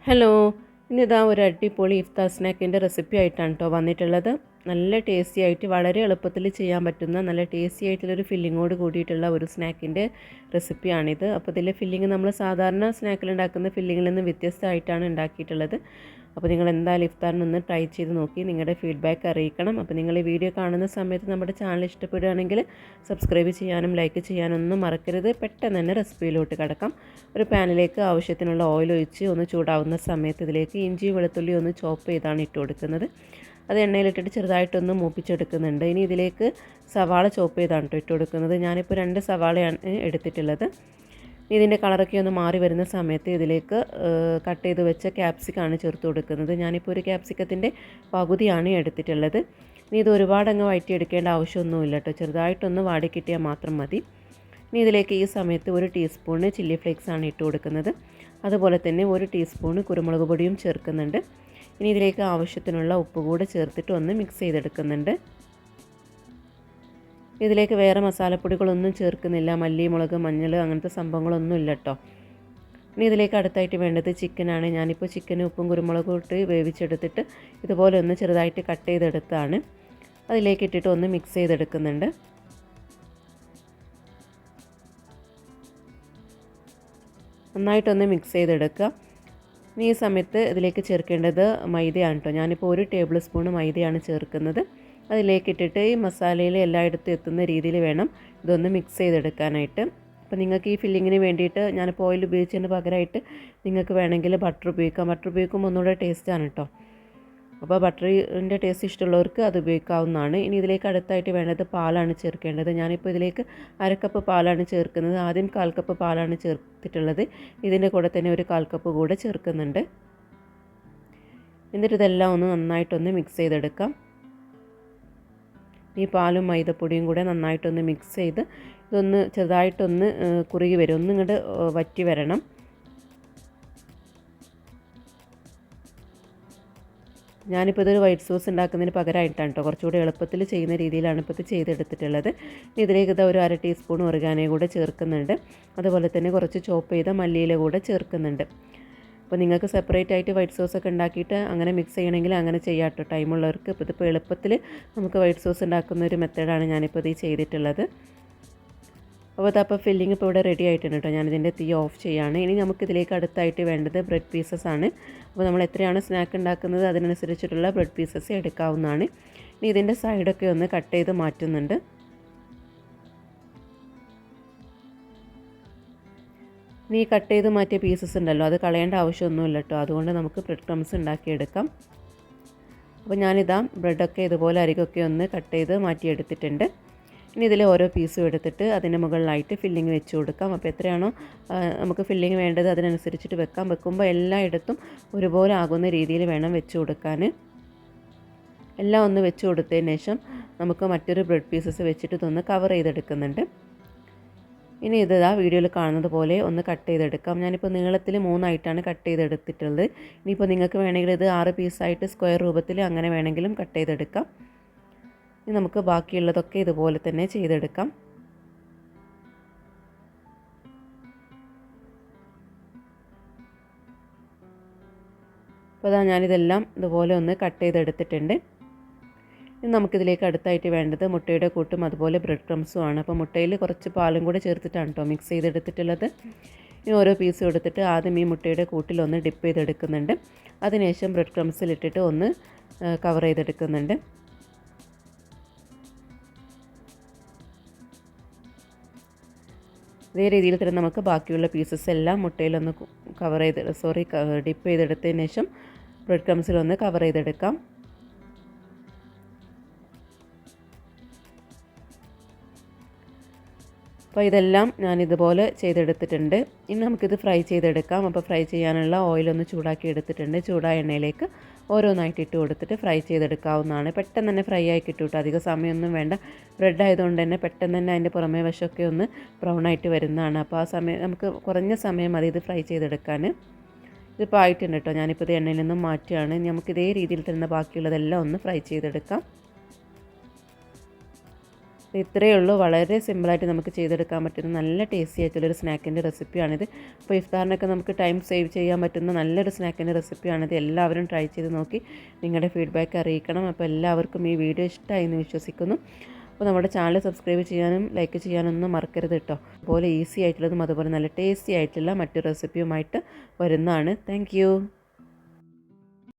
Hello, ഇന്നിതാ ഒരു അടിപൊളി ഇഫ്താർ സ്നാക്കിൻ്റെ റെസിപ്പി ആയിട്ടാണ് കേട്ടോ വന്നിട്ടുള്ളത്. നല്ല ടേസ്റ്റി ആയിട്ട് വളരെ എളുപ്പത്തിൽ ചെയ്യാൻ പറ്റുന്ന നല്ല ടേസ്റ്റി ആയിട്ടുള്ളൊരു ഫില്ലിങ്ങോട് കൂടിയിട്ടുള്ള ഒരു സ്നാക്കിൻ്റെ റെസിപ്പിയാണിത്. അപ്പോൾ ഇതിലെ ഫില്ലിങ് നമ്മൾ സാധാരണ സ്നാക്കിൽ ഉണ്ടാക്കുന്ന ഫില്ലിങ്ങിൽ നിന്ന് വ്യത്യസ്തമായിട്ടാണ് ഉണ്ടാക്കിയിട്ടുള്ളത്. അപ്പോൾ നിങ്ങൾ എന്തായാലും ഇഫ്താറിനൊന്ന് ട്രൈ ചെയ്ത് നോക്കി നിങ്ങളുടെ ഫീഡ്ബാക്ക് അറിയിക്കണം. അപ്പോൾ നിങ്ങൾ ഈ വീഡിയോ കാണുന്ന സമയത്ത് നമ്മുടെ ചാനൽ ഇഷ്ടപ്പെടുകയാണെങ്കിൽ സബ്സ്ക്രൈബ് ചെയ്യാനും ലൈക്ക് ചെയ്യാനൊന്നും മറക്കരുത്. പെട്ടെന്ന് തന്നെ റെസിപ്പിയിലോട്ട് കിടക്കാം. ഒരു പാനിലേക്ക് ആവശ്യത്തിനുള്ള ഓയിൽ ഒഴിച്ച് ഒന്ന് ചൂടാവുന്ന സമയത്ത് ഇതിലേക്ക് ഇഞ്ചി വെളുത്തുള്ളി ഒന്ന് ചോപ്പ് ചെയ്താണ് ഇട്ട് കൊടുക്കുന്നത്. അത് എണ്ണയിലിട്ടിട്ട് ചെറുതായിട്ടൊന്ന് മൂപ്പിച്ചെടുക്കുന്നുണ്ട്. ഇനി ഇതിലേക്ക് സവാള ചോപ്പ് ചെയ്താണ് കേട്ടോ ഇട്ട് കൊടുക്കുന്നത്. ഞാനിപ്പോൾ 2 സവാളയാണ് എടുത്തിട്ടുള്ളത്. ഇതിൻ്റെ കളറൊക്കെ ഒന്ന് മാറി വരുന്ന സമയത്ത് ഇതിലേക്ക് കട്ട് ചെയ്ത് വെച്ച ക്യാപ്സിക്കാണ് ചേർത്ത് കൊടുക്കുന്നത്. ഞാനിപ്പോൾ ഒരു ക്യാപ്സിക്കത്തിൻ്റെ പകുതിയാണ് എടുത്തിട്ടുള്ളത്. ഇനി ഇത് ഒരുപാട് അങ്ങ് വഴറ്റിയെടുക്കേണ്ട ആവശ്യമൊന്നുമില്ല കേട്ടോ, ചെറുതായിട്ടൊന്ന് വാടി കിട്ടിയാൽ മാത്രം മതി. ഇനി ഇതിലേക്ക് ഈ സമയത്ത് 1 ടീസ്പൂണ് ചില്ലി ഫ്ലേക്സ് ആണ് ഇട്ട് കൊടുക്കുന്നത്. അതുപോലെ തന്നെ 1 ടീസ്പൂണ് കുരുമുളക് പൊടിയും ചേർക്കുന്നുണ്ട്. ഇനി ഇതിലേക്ക് ആവശ്യത്തിനുള്ള ഉപ്പ് കൂടെ ചേർത്തിട്ട് ഒന്ന് മിക്സ് ചെയ്തെടുക്കുന്നുണ്ട്. ഇതിലേക്ക് വേറെ മസാലപ്പൊടികളൊന്നും ചേർക്കുന്നില്ല. മല്ലി, മുളക്, മഞ്ഞൾ അങ്ങനത്തെ സംഭവങ്ങളൊന്നും ഇല്ല കേട്ടോ. ഇനി ഇതിലേക്ക് അടുത്തായിട്ട് വേണ്ടത് ചിക്കനാണ്. ഞാനിപ്പോൾ ചിക്കനും ഉപ്പും കുരുമുളകും ഇട്ട് വേവിച്ചെടുത്തിട്ട് ഇതുപോലെ ഒന്ന് ചെറുതായിട്ട് കട്ട് ചെയ്തെടുത്താണ്. അതിലേക്ക് ഇട്ടിട്ട് ഒന്ന് മിക്സ് ചെയ്തെടുക്കുന്നുണ്ട്. നന്നായിട്ടൊന്ന് മിക്സ് ചെയ്തെടുക്കുക. ഇനി ഈ സമയത്ത് ഇതിലേക്ക് ചേർക്കേണ്ടത് മൈദയാണ് കേട്ടോ. ഞാനിപ്പോൾ 1 ടേബിൾ സ്പൂൺ മൈദയാണ് ചേർക്കുന്നത്. അതിലേക്ക് ഇട്ടിട്ട് ഈ മസാലയിൽ എല്ലായിടത്തും എത്തുന്ന രീതിയിൽ വേണം ഇതൊന്ന് മിക്സ് ചെയ്തെടുക്കാനായിട്ട്. അപ്പോൾ നിങ്ങൾക്ക് ഈ ഫില്ലിങ്ങിന് വേണ്ടിയിട്ട് ഞാനിപ്പോൾ ഓയിൽ ഉപയോഗിച്ചതിന് പകരമായിട്ട് നിങ്ങൾക്ക് വേണമെങ്കിൽ ബട്ടർ ഉപയോഗിക്കാം. ബട്ടർ ഉപയോഗിക്കുമ്പോൾ ഒന്നുകൂടെ ടേസ്റ്റാണ് കേട്ടോ. അപ്പോൾ ബട്ടറിൻ്റെ ടേസ്റ്റ് ഇഷ്ടമുള്ളവർക്ക് അത് ഉപയോഗിക്കാവുന്നതാണ്. ഇനി ഇതിലേക്ക് അടുത്തായിട്ട് വേണ്ടത് പാലാണ് ചേർക്കേണ്ടത്. ഞാനിപ്പോൾ ഇതിലേക്ക് 1/2 കപ്പ് പാലാണ് ചേർക്കുന്നത്. ആദ്യം 1/4 കപ്പ് പാലാണ് ചേർത്തിട്ടുള്ളത്. ഇതിൻ്റെ കൂടെ തന്നെ ഒരു 1/4 കപ്പ് കൂടെ ചേർക്കുന്നുണ്ട്. എന്നിട്ട് ഇതെല്ലാം ഒന്ന് നന്നായിട്ടൊന്ന് മിക്സ് ചെയ്തെടുക്കാം. ഈ പാലും മൈദപ്പൊടിയും കൂടെ നന്നായിട്ടൊന്ന് മിക്സ് ചെയ്ത് ഇതൊന്ന് ചെറുതായിട്ടൊന്ന് കുറുകി വരും, ഒന്ന് ഇങ്ങോട്ട് വറ്റി വരണം. ഞാനിപ്പോൾ ഇതൊരു വൈറ്റ് സോസ് ഉണ്ടാക്കുന്നതിന് പകരമായിട്ടാണ് കേട്ടോ, കുറച്ചുകൂടി എളുപ്പത്തിൽ ചെയ്യുന്ന രീതിയിലാണ് ഇപ്പോൾ ഇത് ചെയ്തെടുത്തിട്ടുള്ളത്. ഇതിലേക്ക് ഇത് ഒരു 1/2 ടീസ്പൂൺ ഒറിഗാനോ കൂടെ ചേർക്കുന്നുണ്ട്. അതുപോലെ തന്നെ കുറച്ച് ചോപ്പ് ചെയ്ത മല്ലിയില കൂടെ ചേർക്കുന്നുണ്ട്. അപ്പോൾ നിങ്ങൾക്ക് സെപ്പറേറ്റ് ആയിട്ട് വൈറ്റ് സോസൊക്കെ ഉണ്ടാക്കിയിട്ട് അങ്ങനെ മിക്സ് ചെയ്യണമെങ്കിൽ അങ്ങനെ ചെയ്യാം കേട്ടോ, ടൈമുള്ളവർക്ക്. ഇപ്പോൾ ഇതിപ്പോൾ എളുപ്പത്തിൽ നമുക്ക് വൈറ്റ് സോസ് ഉണ്ടാക്കുന്ന ഒരു മെത്തേഡാണ് ഞാനിപ്പോൾ ഇത് ചെയ്തിട്ടുള്ളത്. അപ്പോൾ അതപ്പോൾ ഫില്ലിങ് ഇപ്പോൾ ഇവിടെ റെഡി ആയിട്ടുണ്ട് കേട്ടോ. ഞാനിതിൻ്റെ തീ ഓഫ് ചെയ്യുകയാണ്. ഇനി നമുക്കിതിലേക്ക് അടുത്തായിട്ട് വേണ്ടത് ബ്രെഡ് പീസസ് ആണ്. അപ്പോൾ നമ്മൾ എത്രയാണ് സ്നാക്ക് ഉണ്ടാക്കുന്നത് അതിനനുസരിച്ചിട്ടുള്ള ബ്രെഡ് പീസസ് എടുക്കാവുന്നതാണ്. ഇനി ഇതിൻ്റെ സൈഡൊക്കെ ഒന്ന് കട്ട് ചെയ്ത് മാറ്റുന്നുണ്ട്. ഇനി കട്ട് ചെയ്ത് മാറ്റിയ പീസസ് ഉണ്ടല്ലോ, അത് കളയേണ്ട ആവശ്യമൊന്നുമില്ല കേട്ടോ. അതുകൊണ്ട് നമുക്ക് ബ്രെഡ് ക്രംസ് ഉണ്ടാക്കിയെടുക്കാം. അപ്പോൾ ഞാനിതാ ബ്രെഡൊക്കെ ഇതുപോലെ അരികൊക്കെ ഒന്ന് കട്ട് ചെയ്ത് മാറ്റിയെടുത്തിട്ടുണ്ട്. ഇനി ഇതിൽ ഓരോ പീസും എടുത്തിട്ട് അതിൻ്റെ മുകളിലായിട്ട് ഫില്ലിങ് വെച്ച് കൊടുക്കാം. അപ്പോൾ എത്രയാണോ നമുക്ക് ഫില്ലിങ് വേണ്ടത് അതിനനുസരിച്ചിട്ട് വെക്കാം. വെക്കുമ്പോൾ എല്ലായിടത്തും ഒരുപോലെ ആകുന്ന രീതിയിൽ വേണം വെച്ച് കൊടുക്കാൻ. എല്ലാം ഒന്ന് വെച്ച് കൊടുത്തതിന് ശേഷം നമുക്ക് മറ്റൊരു ബ്രെഡ് പീസസ് വെച്ചിട്ട് ഇതൊന്ന് കവർ ചെയ്തെടുക്കുന്നുണ്ട്. ഇനി ഇതാ വീഡിയോയിൽ കാണുന്നത് പോലെ ഒന്ന് കട്ട് ചെയ്തെടുക്കാം. ഞാനിപ്പോൾ നീളത്തിൽ 3 ആയിട്ടാണ് കട്ട് ചെയ്തെടുത്തിട്ടുള്ളത്. ഇനിയിപ്പോൾ നിങ്ങൾക്ക് വേണമെങ്കിൽ ഇത് 6 പീസായിട്ട് സ്ക്വയർ രൂപത്തിൽ അങ്ങനെ വേണമെങ്കിലും കട്ട് ചെയ്തെടുക്കാം. ഇനി നമുക്ക് ബാക്കിയുള്ളതൊക്കെ ഇതുപോലെ തന്നെ ചെയ്തെടുക്കാം. അപ്പോൾ അതാ ഞാനിതെല്ലാം ഇതുപോലെ ഒന്ന് കട്ട് ചെയ്തെടുത്തിട്ടുണ്ട്. ഇനി നമുക്കിതിലേക്ക് അടുത്തായിട്ട് വേണ്ടത് മുട്ടയുടെ കൂട്ടും അതുപോലെ ബ്രെഡ് ക്രംസും ആണ്. അപ്പോൾ മുട്ടയിൽ കുറച്ച് പാലും കൂടെ ചേർത്തിട്ടാണ് കേട്ടോ മിക്സ് ചെയ്തെടുത്തിട്ടുള്ളത്. ഇനി ഓരോ പീസും എടുത്തിട്ട് ആദ്യം ഈ മുട്ടയുടെ കൂട്ടിലൊന്ന് ഡിപ്പ് ചെയ്തെടുക്കുന്നുണ്ട്. അതിനുശേഷം ബ്രെഡ് ക്രംസിലിട്ടിട്ട് ഒന്ന് കവർ ചെയ്തെടുക്കുന്നുണ്ട്. ഇതേ രീതിയിൽ തന്നെ നമുക്ക് ബാക്കിയുള്ള പീസസ് എല്ലാം മുട്ടയിലൊന്ന് ഡിപ്പ് ചെയ്തെടുത്തതിന് ശേഷം ബ്രെഡ് ക്രംസിലൊന്ന് കവർ ചെയ്തെടുക്കാം. അപ്പോൾ ഇതെല്ലാം ഞാനിതുപോലെ ചെയ്തെടുത്തിട്ടുണ്ട്. ഇനി നമുക്കിത് ഫ്രൈ ചെയ്തെടുക്കാം. അപ്പോൾ ഫ്രൈ ചെയ്യാനുള്ള ഓയിലൊന്ന് ചൂടാക്കി എടുത്തിട്ടുണ്ട്. ചൂടായ എണ്ണയിലേക്ക് ഓരോന്നായിട്ട് ഇട്ട് കൊടുത്തിട്ട് ഫ്രൈ ചെയ്തെടുക്കാവുന്നതാണ്. പെട്ടെന്ന് തന്നെ ഫ്രൈ ആയി കിട്ടും കേട്ടോ, അധികം സമയമൊന്നും വേണ്ട. ബ്രെഡ് ആയതുകൊണ്ട് തന്നെ പെട്ടെന്ന് തന്നെ അതിൻ്റെ പുറമേ വശമൊക്കെ ഒന്ന് ബ്രൗൺ ആയിട്ട് വരുന്നതാണ്. അപ്പോൾ ആ സമയം നമുക്ക് കുറഞ്ഞ സമയം മതി ഇത് ഫ്രൈ ചെയ്തെടുക്കാൻ. ഇതിപ്പോൾ ആയിട്ടുണ്ട് കേട്ടോ. ഞാനിപ്പോൾ ഇത് എണ്ണയിൽ നിന്നും മാറ്റുകയാണ്. നമുക്ക് ഇതേ രീതിയിൽ തന്നെ ബാക്കിയുള്ളതെല്ലാം ഒന്ന് ഫ്രൈ ചെയ്തെടുക്കാം. ഇത്രയേ ഉള്ളൂ. വളരെ സിമ്പിളായിട്ട് നമുക്ക് ചെയ്തെടുക്കാൻ പറ്റുന്ന നല്ല ടേസ്റ്റി ആയിട്ടുള്ളൊരു സ്നാക്കിൻ്റെ റെസിപ്പിയാണിത്. അപ്പോൾ ഇഫ്താറിനൊക്കെ നമുക്ക് ടൈം സേവ് ചെയ്യാൻ പറ്റുന്ന നല്ലൊരു സ്നാക്കിൻ്റെ റെസിപ്പിയാണിത്. എല്ലാവരും ട്രൈ ചെയ്ത് നോക്കി നിങ്ങളുടെ ഫീഡ്ബാക്ക് അറിയിക്കണം. അപ്പോൾ എല്ലാവർക്കും ഈ വീഡിയോ ഇഷ്ടമായി എന്ന് വിശ്വസിക്കുന്നു. അപ്പോൾ നമ്മുടെ ചാനൽ സബ്സ്ക്രൈബ് ചെയ്യാനും ലൈക്ക് ചെയ്യാനൊന്നും മറക്കരുത് കേട്ടോ. അതുപോലെ ഈസി ആയിട്ടുള്ളതും അതുപോലെ നല്ല ടേസ്റ്റി ആയിട്ടുള്ള മറ്റൊരു റെസിപ്പിയുമായിട്ട് വരുന്നതാണ്. താങ്ക്